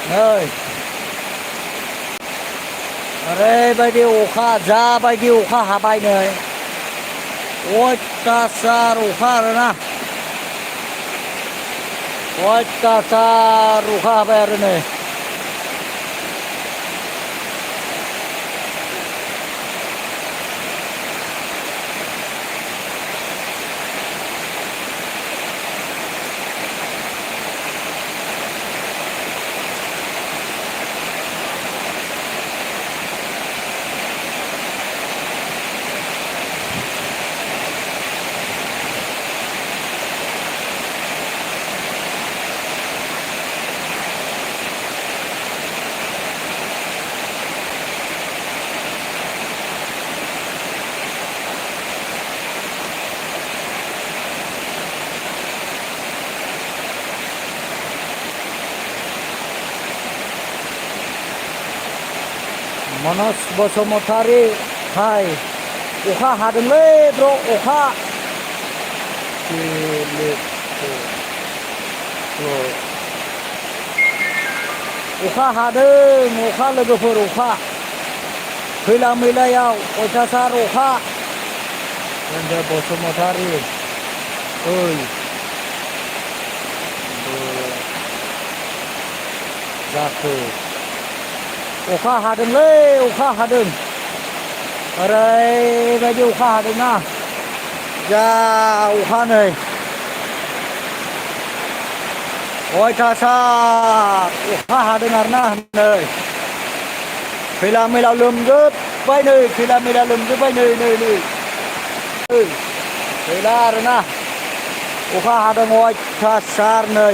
नै ओरैबायदि अखा जाबायदि अखा हाबाय नै अयथासार अखा आरोना अयथासार अखा हाबाय आरो नै मनज बसुमतारी हाय अखा हादोंलै ब्र अखा अखा हादों अखा लोगोफोर अखा खैला मैलायाव अयथासार अखा रन्जय बसुमतारी ओइ जाखो अखा हादोंलै अखा हादों ओरैबायदि अखा हादोंना जा अखा नै अयथासार अखा हादों आरोना नै खैला मैला लोमजोब्बाय नै खैला मैला लोमजोब्बाय नै नै नै गैला आरोना अखा हादों अयथासार नै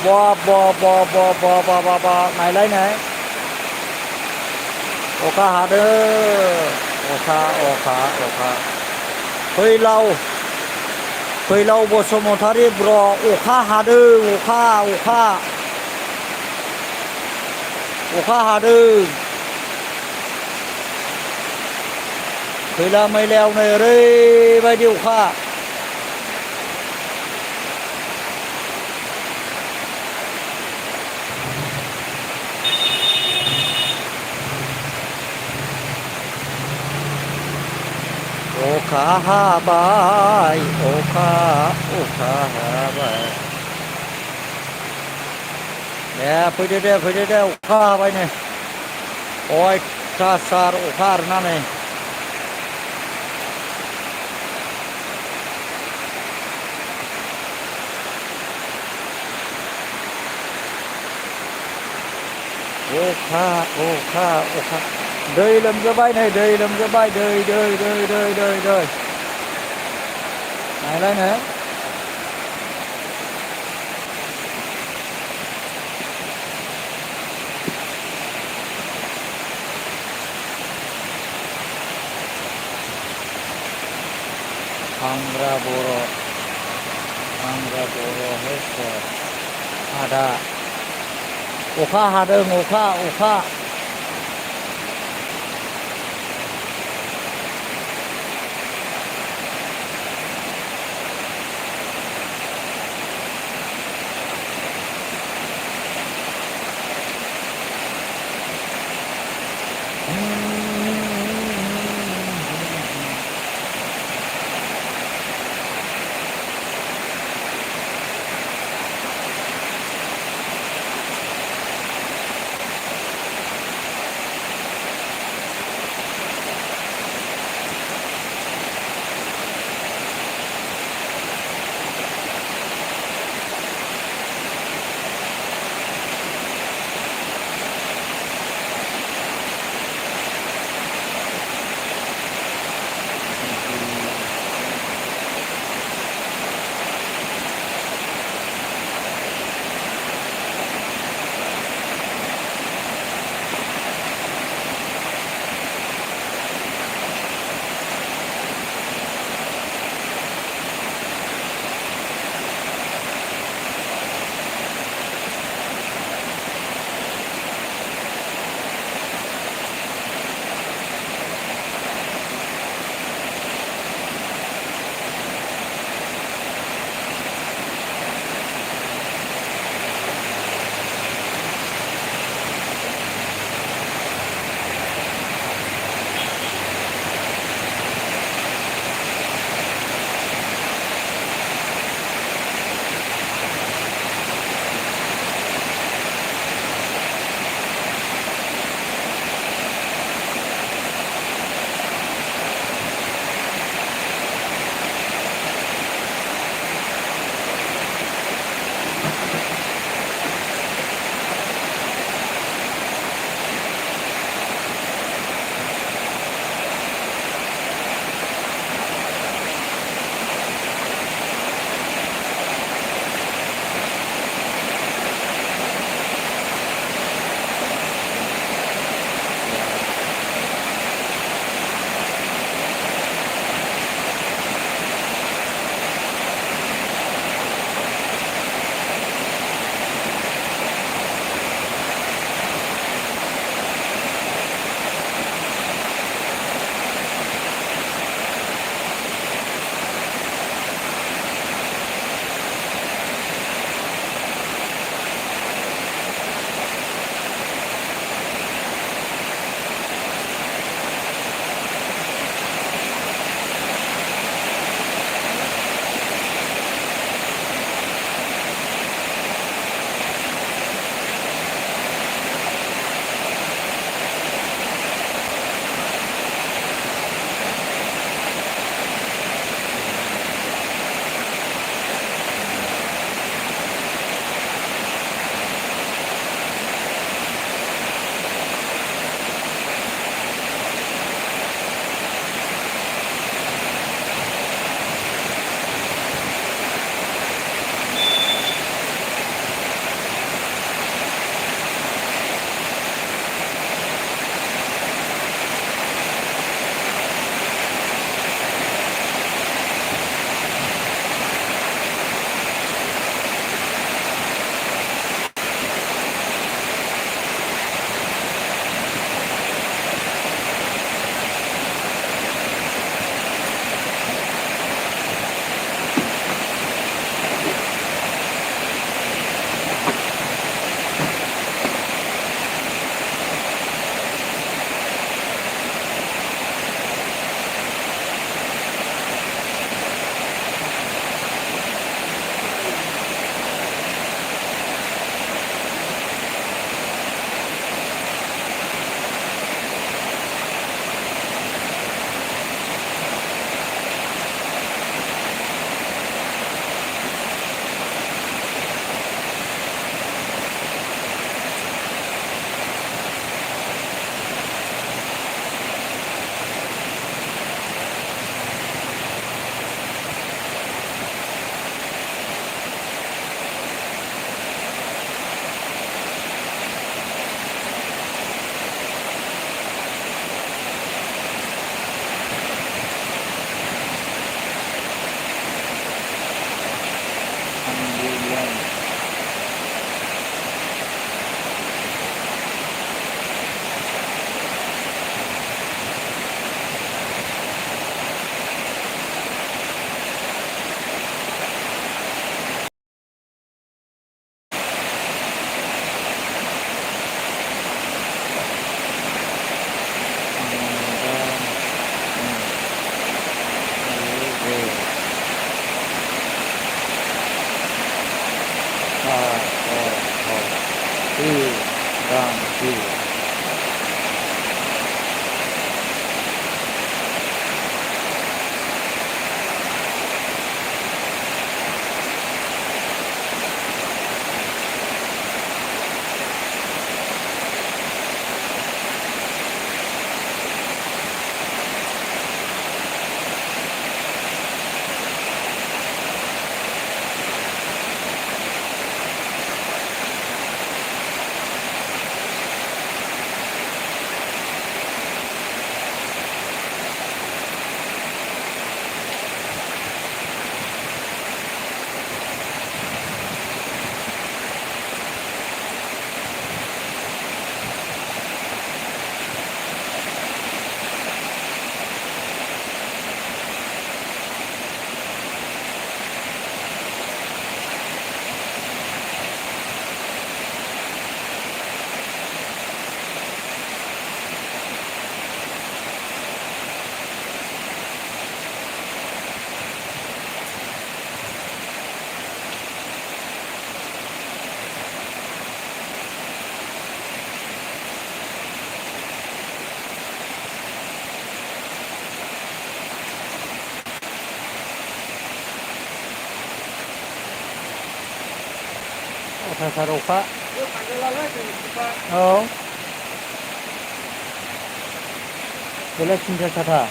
बा नायलाय नै अखा हादों अखा फैलाव बसुमतारी ब्र अखा हादों अखा हादों खैला मैलायाव नै ओरैबायदि अखा अखा हाबाय अखा हाबाय फैदो दे अखा हाबाय नै अयथासार अखा आरोना नै अखा दै लोमजोब्बाय नै दै लोमजोब्बाय दै नायलाय नै आंग्रा बर' हेसर आदा अखा हादों अखा Thank you. Atas Arofa. Oh. Boleh cinta kata.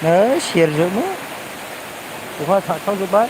Nah, share जोबो अखा थाथावजोब्बाय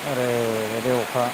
ओरैबायदि अखा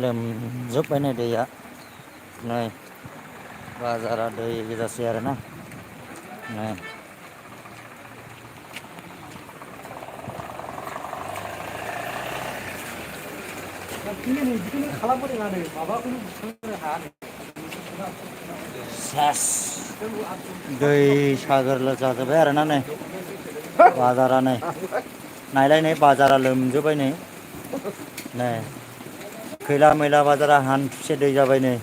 लोमजोब्बाय नै दैया नै बाजारा दै गोजासै आरोना नै सेस दै सागोरला जाजोब्बाय आरोना नै बाजारा नै नायलाय नै बाजारा लोमजोब्बाय नै खैला मैला बाजारा हान्थुसे दै जाबाय नै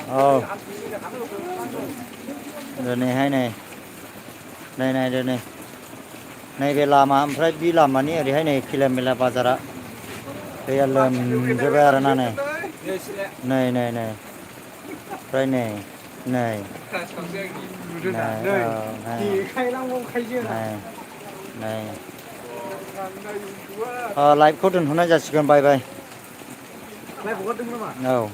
औ दिनैहाय नै नायदो नै नैबे लामा ओमफ्राय बे लामानि ओरैहाय नै खैला मैला बाजारा दैया लोमजोब्बाय आरोना नै ओमफ्राय नै लाइभखौ दोनथ'नाय जासिगोन बाय बाय औ